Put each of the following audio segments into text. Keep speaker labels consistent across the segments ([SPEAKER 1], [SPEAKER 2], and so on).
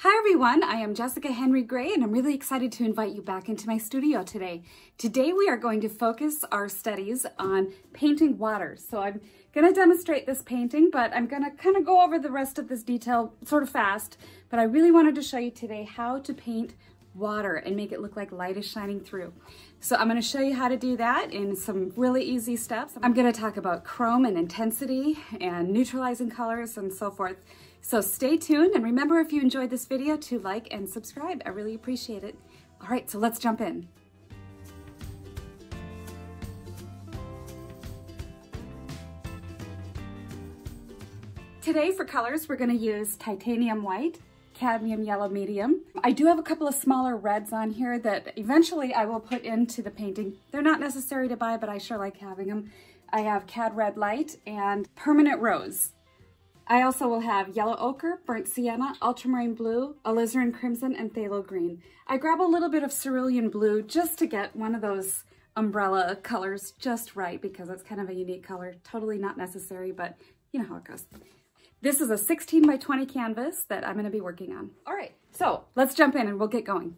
[SPEAKER 1] Hi everyone, I am Jessica Henry Gray and I'm really excited to invite you back into my studio today. Today we are going to focus our studies on painting water. So I'm going to demonstrate this painting, but I'm going to kind of go over the rest of this detail sort of fast. But I really wanted to show you today how to paint water and make it look like light is shining through. So I'm going to show you how to do that in some really easy steps. I'm going to talk about chrome and intensity and neutralizing colors and so forth. So stay tuned, and remember, if you enjoyed this video, to like and subscribe. I really appreciate it. All right, so let's jump in. Today for colors, we're going to use titanium white, cadmium yellow medium. I do have a couple of smaller reds on here that eventually I will put into the painting. They're not necessary to buy, but I sure like having them. I have cad red light and permanent rose. I also will have yellow ochre, burnt sienna, ultramarine blue, alizarin crimson, and phthalo green. I grab a little bit of cerulean blue just to get one of those umbrella colors just right because it's kind of a unique color. Totally not necessary, but you know how it goes. This is a 16 by 20 canvas that I'm going to be working on. All right, so let's jump in and we'll get going.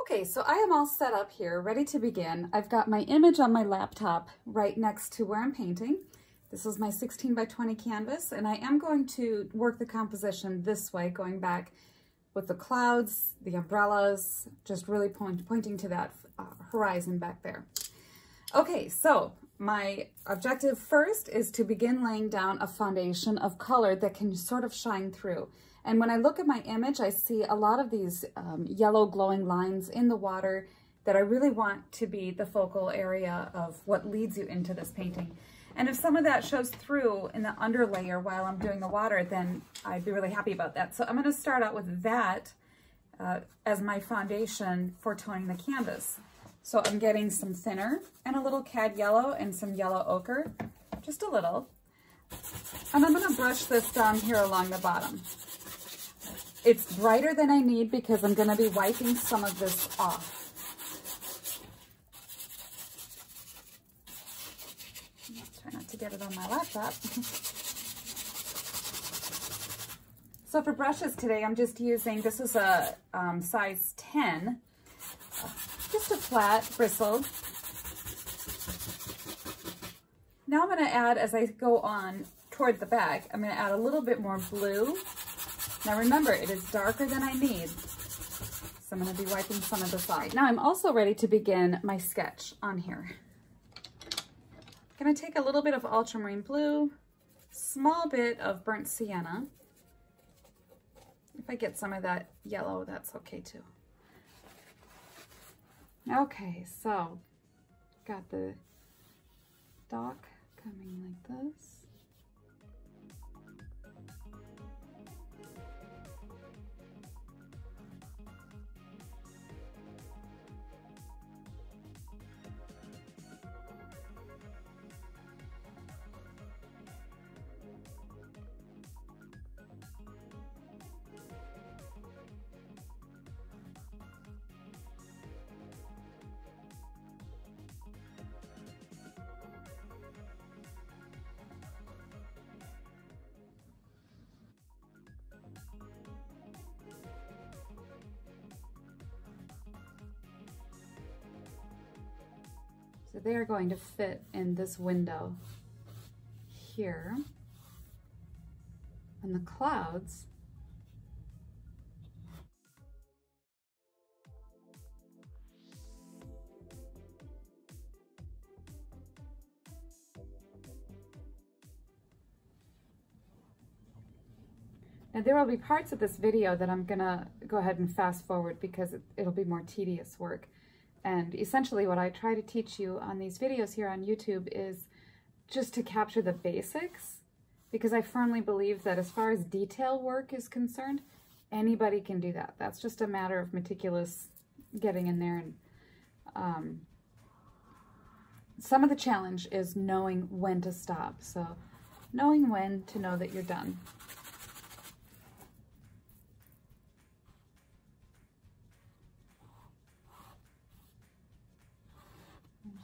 [SPEAKER 1] Okay, so I am all set up here, ready to begin. I've got my image on my laptop right next to where I'm painting. This is my 16 by 20 canvas, and I am going to work the composition this way, going back with the clouds, the umbrellas, just really pointing to that horizon back there. Okay, so my objective first is to begin laying down a foundation of color that can sort of shine through. And when I look at my image, I see a lot of these yellow glowing lines in the water that I really want to be the focal area of what leads you into this painting. And if some of that shows through in the underlayer while I'm doing the water, then I'd be really happy about that. So I'm going to start out with that as my foundation for toning the canvas. So I'm getting some thinner and a little cad yellow and some yellow ochre, just a little. And I'm going to brush this down here along the bottom. It's brighter than I need because I'm going to be wiping some of this off. Not to get it on my laptop. So for brushes today, I'm just using, this is a size 10, just a flat bristle. Now I'm going to add, as I go on toward the back, I'm going to add a little bit more blue. Now remember, it is darker than I need, so I'm going to be wiping some of this off. Now I'm also ready to begin my sketch on here. I'm going to take a little bit of ultramarine blue, small bit of burnt sienna. If I get some of that yellow, that's okay too. Okay, so got the dock coming like this. So they are going to fit in this window here. And the clouds now there will be parts of this video that I'm gonna go ahead and fast forward because it'll be more tedious work. And essentially what I try to teach you on these videos here on YouTube is just to capture the basics, because I firmly believe that as far as detail work is concerned, anybody can do that. That's just a matter of meticulous getting in there. And some of the challenge is knowing when to stop. So knowing when to know that you're done.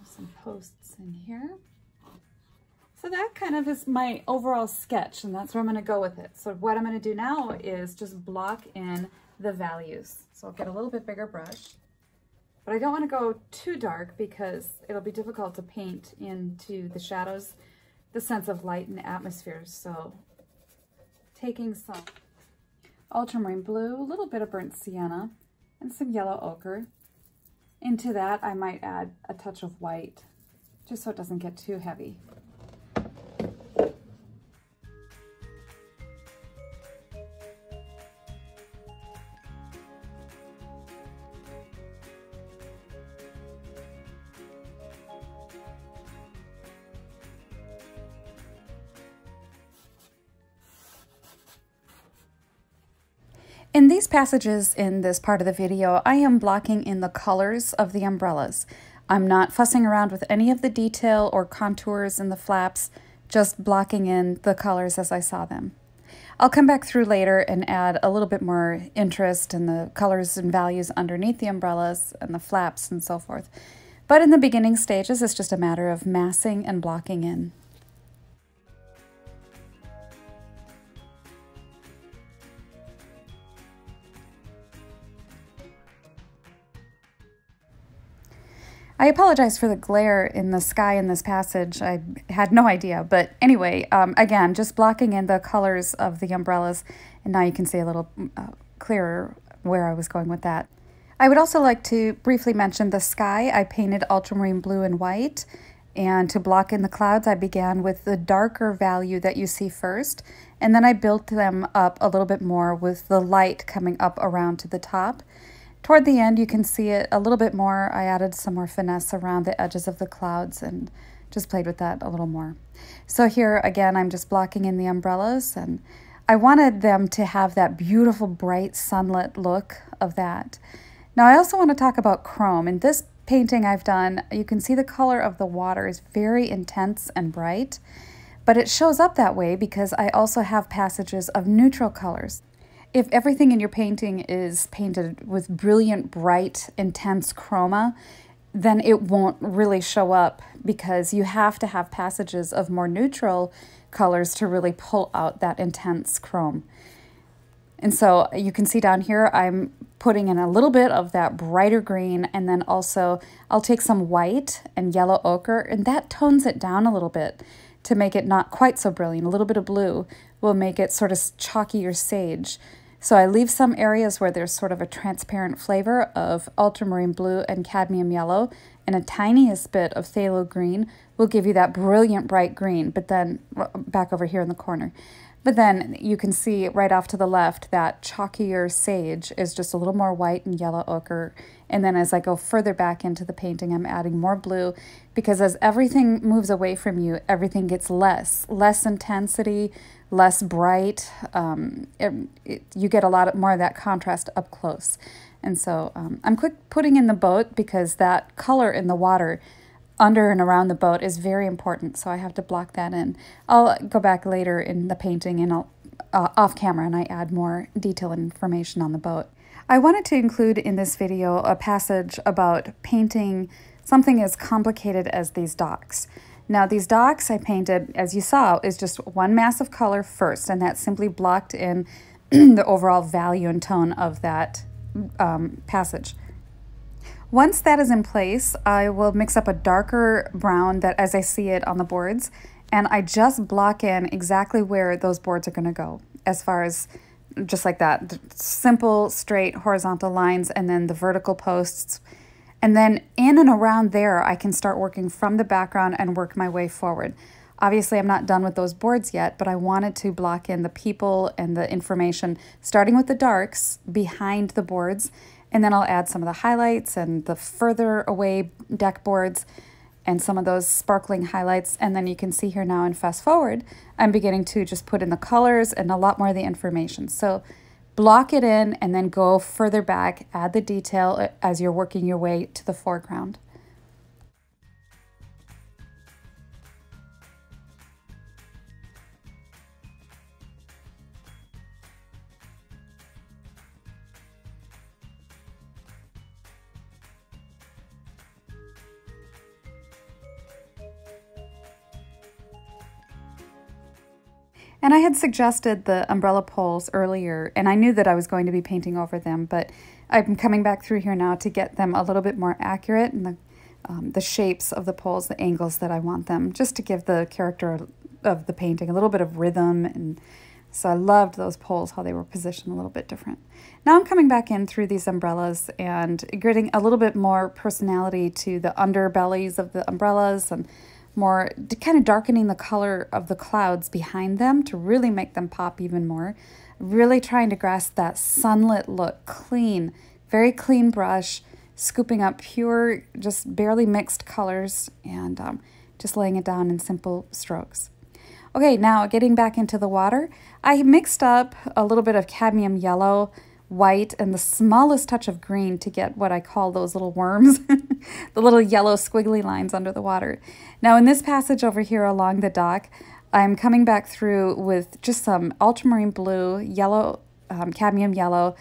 [SPEAKER 1] Some posts in here. So that kind of is my overall sketch, and that's where I'm going to go with it. So what I'm going to do now is just block in the values. So I'll get a little bit bigger brush, but I don't want to go too dark because it'll be difficult to paint into the shadows, the sense of light and atmosphere. So taking some ultramarine blue, a little bit of burnt sienna, and some yellow ochre. Into that, I might add a touch of white, just so it doesn't get too heavy. In these passages in this part of the video, I am blocking in the colors of the umbrellas. I'm not fussing around with any of the detail or contours in the flaps, just blocking in the colors as I saw them. I'll come back through later and add a little bit more interest in the colors and values underneath the umbrellas and the flaps and so forth. But in the beginning stages, it's just a matter of massing and blocking in. I apologize for the glare in the sky in this passage. I had no idea, but anyway, again, just blocking in the colors of the umbrellas, and now you can see a little clearer where I was going with that. I would also like to briefly mention the sky. I painted ultramarine blue and white, and to block in the clouds, I began with the darker value that you see first, and then I built them up a little bit more with the light coming up around to the top. Toward the end, you can see it a little bit more. I added some more finesse around the edges of the clouds and just played with that a little more. So here, again, I'm just blocking in the umbrellas, and I wanted them to have that beautiful, bright, sunlit look of that. Now, I also want to talk about chrome. In this painting I've done, you can see the color of the water is very intense and bright, but it shows up that way because I also have passages of neutral colors. If everything in your painting is painted with brilliant, bright, intense chroma, then it won't really show up because you have to have passages of more neutral colors to really pull out that intense chrome. And so you can see down here, I'm putting in a little bit of that brighter green, and then also I'll take some white and yellow ochre, and that tones it down a little bit to make it not quite so brilliant. A little bit of blue will make it sort of chalky or sage. So I leave some areas where there's sort of a transparent flavor of ultramarine blue and cadmium yellow, and a tiniest bit of phthalo green will give you that brilliant bright green, but then back over here in the corner. But then you can see right off to the left that chalkier sage is just a little more white and yellow ochre. And then as I go further back into the painting, I'm adding more blue, because as everything moves away from you, everything gets less intensity, less bright. You get a lot more of that contrast up close. And so I'm quick putting in the boat because that color in the water under and around the boat is very important, so I have to block that in. I'll go back later in the painting and I'll off camera and I add more detail and information on the boat. I wanted to include in this video a passage about painting something as complicated as these docks. Now these docks I painted, as you saw, is just one mass of color first, and that simply blocked in the overall value and tone of that passage. Once that is in place, I will mix up a darker brown that as I see it on the boards, and I just block in exactly where those boards are going to go, as far as just like that, simple, straight, horizontal lines, and then the vertical posts. And then in and around there, I can start working from the background and work my way forward. Obviously, I'm not done with those boards yet, but I wanted to block in the people and the information, starting with the darks behind the boards, and then I'll add some of the highlights and the further away deck boards and some of those sparkling highlights. And then you can see here now in fast forward, I'm beginning to just put in the colors and a lot more of the information. So block it in and then go further back, add the detail as you're working your way to the foreground. And I had suggested the umbrella poles earlier, and I knew that I was going to be painting over them, but I'm coming back through here now to get them a little bit more accurate in the shapes of the poles, the angles that I want them, just to give the character of the painting a little bit of rhythm. And so I loved those poles, how they were positioned a little bit different. Now I'm coming back in through these umbrellas and gritting a little bit more personality to the underbellies of the umbrellas, and more kind of darkening the color of the clouds behind them to really make them pop even more. Really trying to grasp that sunlit look, clean, very clean brush, scooping up pure, just barely mixed colors, and just laying it down in simple strokes. Okay, now getting back into the water, I mixed up a little bit of cadmium yellow, white, and the smallest touch of green to get what I call those little worms, the little yellow squiggly lines under the water. Now in this passage over here along the dock, I'm coming back through with just some ultramarine blue, yellow, cadmium yellow,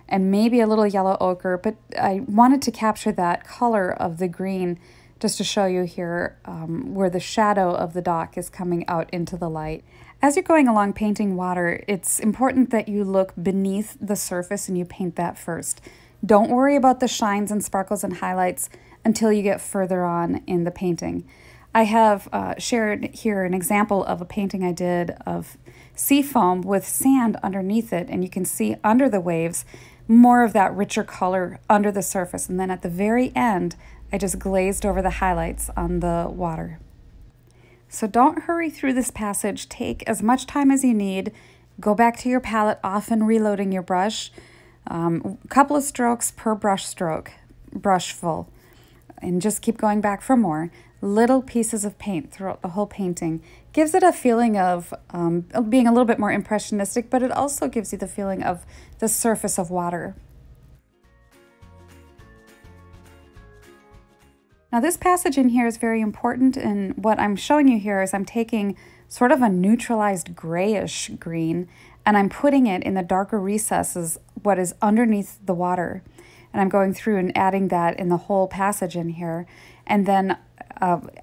[SPEAKER 1] and maybe a little yellow ochre, but I wanted to capture that color of the green just to show you here where the shadow of the dock is coming out into the light. As you're going along painting water, it's important that you look beneath the surface and you paint that first. Don't worry about the shines and sparkles and highlights until you get further on in the painting. I have shared here an example of a painting I did of sea foam with sand underneath it, and you can see under the waves more of that richer color under the surface. And then at the very end, I just glazed over the highlights on the water. So don't hurry through this passage. Take as much time as you need. Go back to your palette, often reloading your brush. A couple of strokes per brush stroke, brush full. And just keep going back for more. Little pieces of paint throughout the whole painting gives it a feeling of being a little bit more impressionistic, but it also gives you the feeling of the surface of water. Now this passage in here is very important, and what I'm showing you here is I'm taking sort of a neutralized grayish green and I'm putting it in the darker recesses, what is underneath the water. And I'm going through and adding that in the whole passage in here. And then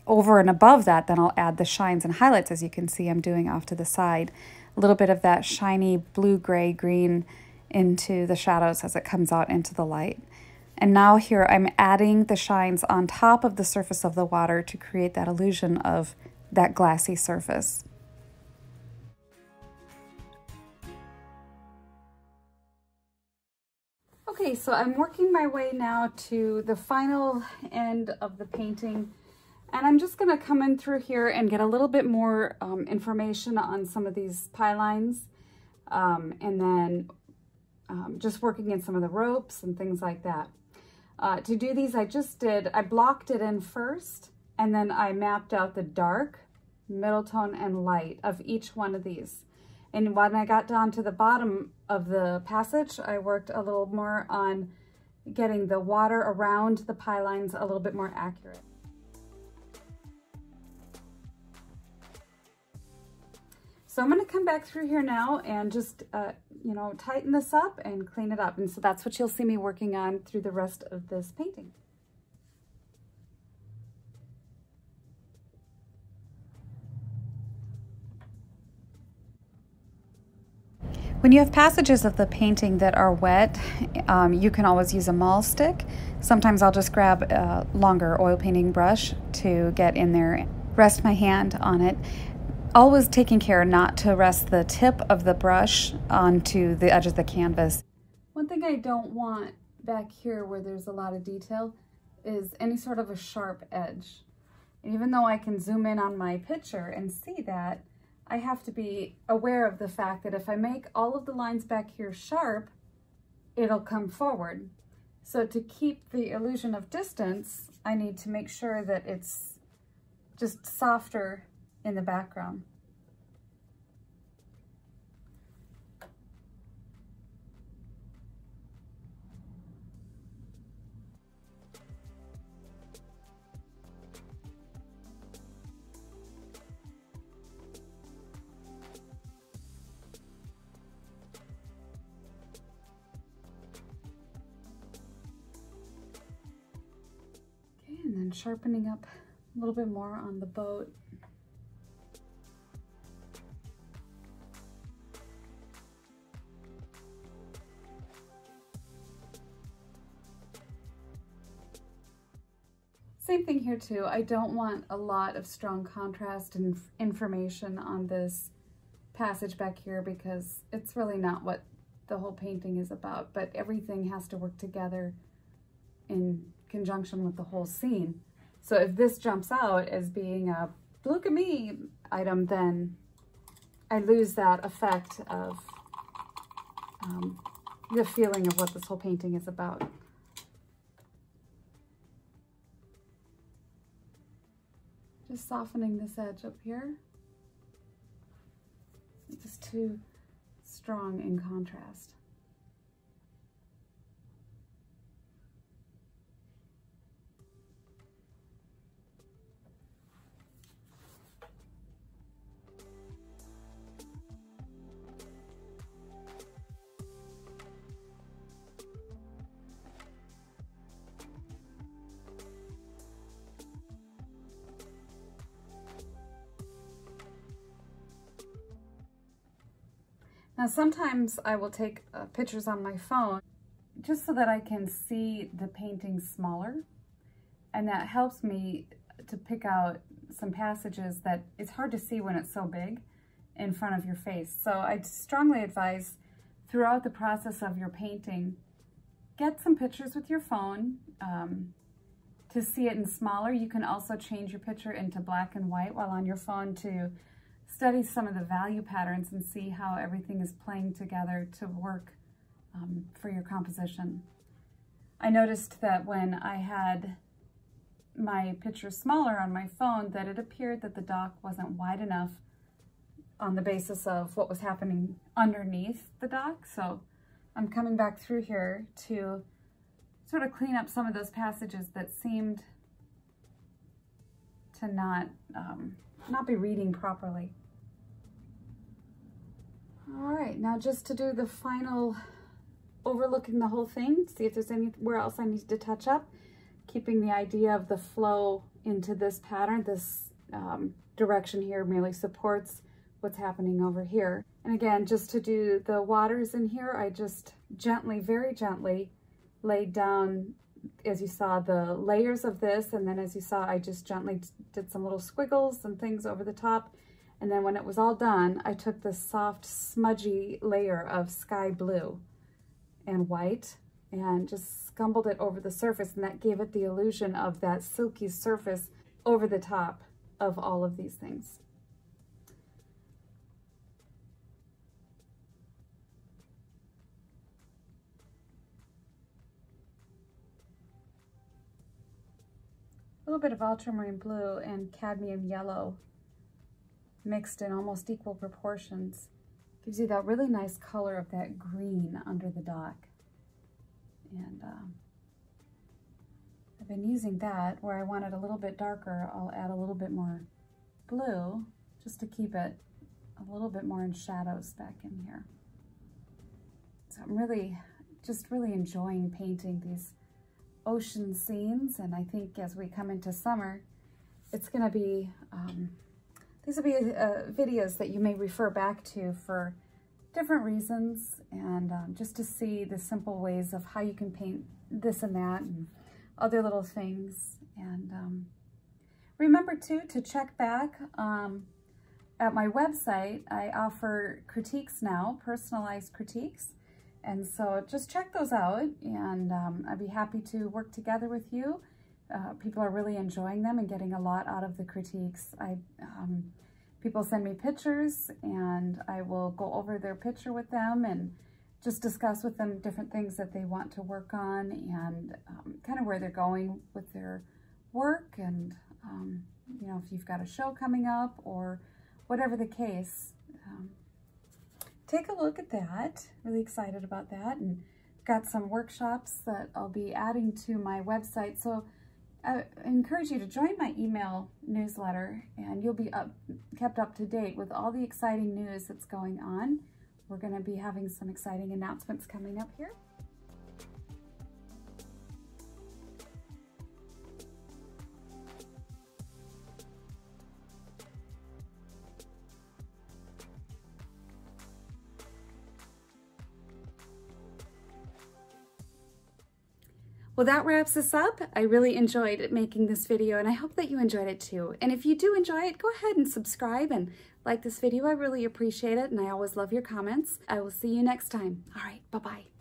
[SPEAKER 1] over and above that, then I'll add the shines and highlights, as you can see I'm doing off to the side. A little bit of that shiny blue, gray, green into the shadows as it comes out into the light. And now here I'm adding the shines on top of the surface of the water to create that illusion of that glassy surface. Okay, so I'm working my way now to the final end of the painting, and I'm just going to come in through here and get a little bit more information on some of these pie lines, and then just working in some of the ropes and things like that. To do these, I blocked it in first, and then I mapped out the dark, middle tone, and light of each one of these. And when I got down to the bottom of the passage, I worked a little more on getting the water around the pie lines a little bit more accurate. So I'm going to come back through here now and just, you know, tighten this up and clean it up. And so that's what you'll see me working on through the rest of this painting. When you have passages of the painting that are wet, you can always use a maul stick. Sometimes I'll just grab a longer oil painting brush to get in there, rest my hand on it. Always taking care not to rest the tip of the brush onto the edge of the canvas. One thing I don't want back here where there's a lot of detail is any sort of a sharp edge. And even though I can zoom in on my picture and see that, I have to be aware of the fact that if I make all of the lines back here sharp, it'll come forward. So to keep the illusion of distance, I need to make sure that it's just softer in the background. Okay, and then sharpening up a little bit more on the boat. Same thing here too. I don't want a lot of strong contrast and information on this passage back here because it's really not what the whole painting is about, but everything has to work together in conjunction with the whole scene. So if this jumps out as being a look at me item, then I lose that effect of the feeling of what this whole painting is about. Just softening this edge up here. It's just too strong in contrast. Now sometimes I will take pictures on my phone just so that I can see the painting smaller, and that helps me to pick out some passages that it's hard to see when it's so big in front of your face. So I strongly advise throughout the process of your painting, get some pictures with your phone to see it in smaller. You can also change your picture into black and white while on your phone to study some of the value patterns and see how everything is playing together to work for your composition. I noticed that when I had my picture smaller on my phone, that it appeared that the dock wasn't wide enough on the basis of what was happening underneath the dock. So I'm coming back through here to sort of clean up some of those passages that seemed to not be reading properly. All right, now just to do the final overlooking the whole thing, see if there's anywhere else I need to touch up, keeping the idea of the flow into this pattern. This direction here merely supports what's happening over here. And again, just to do the waters in here, I just gently, very gently laid down, as you saw, the layers of this, and then as you saw, I just gently did some little squiggles and things over the top. And then when it was all done, I took this soft, smudgy layer of sky blue and white and just scumbled it over the surface, and that gave it the illusion of that silky surface over the top of all of these things. A little bit of ultramarine blue and cadmium yellow mixed in almost equal proportions gives you that really nice color of that green under the dock. And I've been using that. Where I want it a little bit darker, I'll add a little bit more blue just to keep it a little bit more in shadows back in here. So I'm really enjoying painting these ocean scenes, and I think as we come into summer, it's going to be these will be videos that you may refer back to for different reasons, and just to see the simple ways of how you can paint this and that and other little things. And remember too to check back at my website. I offer critiques now, personalized critiques. And so just check those out, and I'd be happy to work together with you. People are really enjoying them and getting a lot out of the critiques. People send me pictures, and I will go over their picture with them and just discuss with them different things that they want to work on, and kind of where they're going with their work, and you know, if you've got a show coming up or whatever the case. Take a look at that. Really excited about that, and got some workshops that I'll be adding to my website. So I encourage you to join my email newsletter, and you'll be kept up to date with all the exciting news that's going on. We're going to be having some exciting announcements coming up here. Well, that wraps us up. I really enjoyed making this video, and I hope that you enjoyed it too. And if you do enjoy it, go ahead and subscribe and like this video. I really appreciate it, and I always love your comments. I will see you next time. All right, bye-bye.